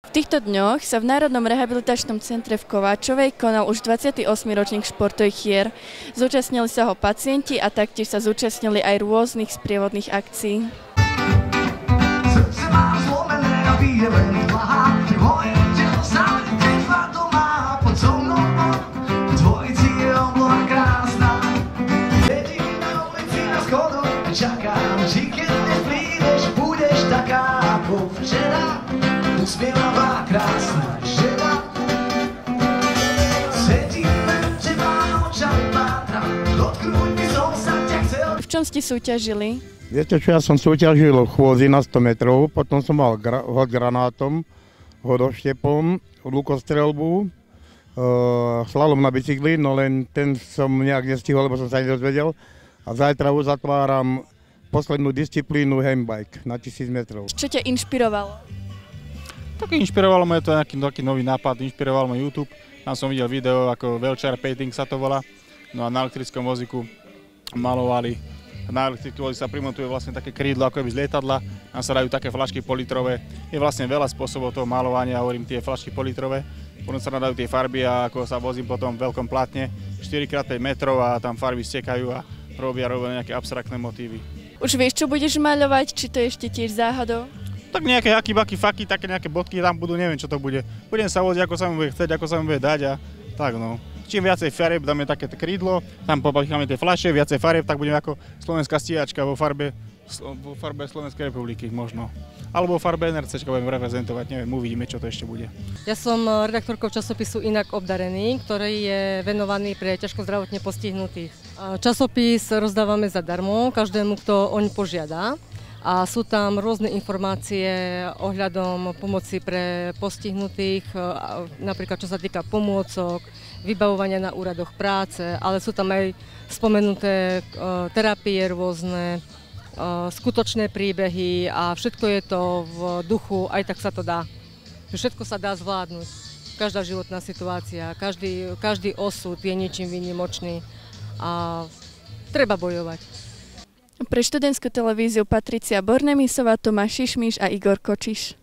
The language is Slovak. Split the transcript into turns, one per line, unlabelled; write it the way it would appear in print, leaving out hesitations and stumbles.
V týchto dňoch sa v Národnom rehabilitačnom centre v Kováčovej konal už 28. ročník športových hier. Zúčastnili sa ho pacienti a taktiež sa zúčastnili aj rôznych sprievodných akcií.
Usmievavá, krásna žena. Sedíme, teba očami pátra, dotknúť by som sa ťa chcel.
V čom ste súťažili?
Viete čo, ja som súťažil v chôdzi na 100 metrov, potom som mal hod granátom, hodoštepom, lukostrelbu, slalom na bicykli, no len ten som nejak nestihol, lebo som sa nedozvedel. A zajtra už zatváram poslednú disciplínu handbike na 1000 metrov.
Čo ťa inšpirovalo?
Tak inšpirovalo ma to nejaký nový nápad, inšpiroval ma YouTube. Tam som videl video, ako wheelchair painting sa to volá. No a na elektrickom vozíku malovali. Na elektrický vozík sa primontuje vlastne také krídlo, ako by z lietadla. Tam sa dajú také fľašky politrové. Je vlastne veľa spôsobov toho malovania, hovorím tie fľašky politrové. Potom sa nadajú tie farby a ako sa vozím potom v veľkom plátne 4x5 metrov a tam farby stekajú a robia nejaké abstraktné motívy.
Už vieš, čo budeš maľovať? Či to je ešte tiež záhadou?
Tak nejaké haky, faky, také nejaké bodky tam budú, neviem čo to bude. Budem sa voziť, ako sa mi bude chcieť, ako sa mi bude dať a tak no. Čím viacej farieb dáme také krídlo, tam popicháme tie fľaše, viacej farieb, tak budeme ako slovenská stíhačka vo farbe Slovenskej republiky možno. Alebo vo farbe NRCčka budeme reprezentovať, neviem, uvidíme, čo to ešte bude.
Ja som redaktorkou časopisu Inak obdarený, ktorý je venovaný pre ťažko zdravotne postihnutých. Časopis rozdávame zadarmo každému, kto oň požiada. A sú tam rôzne informácie ohľadom pomoci pre postihnutých, napríklad čo sa týka pomôcok, vybavovania na úradoch práce, ale sú tam aj spomenuté terapie rôzne, skutočné príbehy a všetko je to v duchu, aj tak sa to dá. Všetko sa dá zvládnuť. Každá životná situácia, každý osud je niečím výnimočný a treba bojovať.
Pre študentskú televíziu Patricia Bornemisová, Tomáš Šišmiš a Igor Kočiš.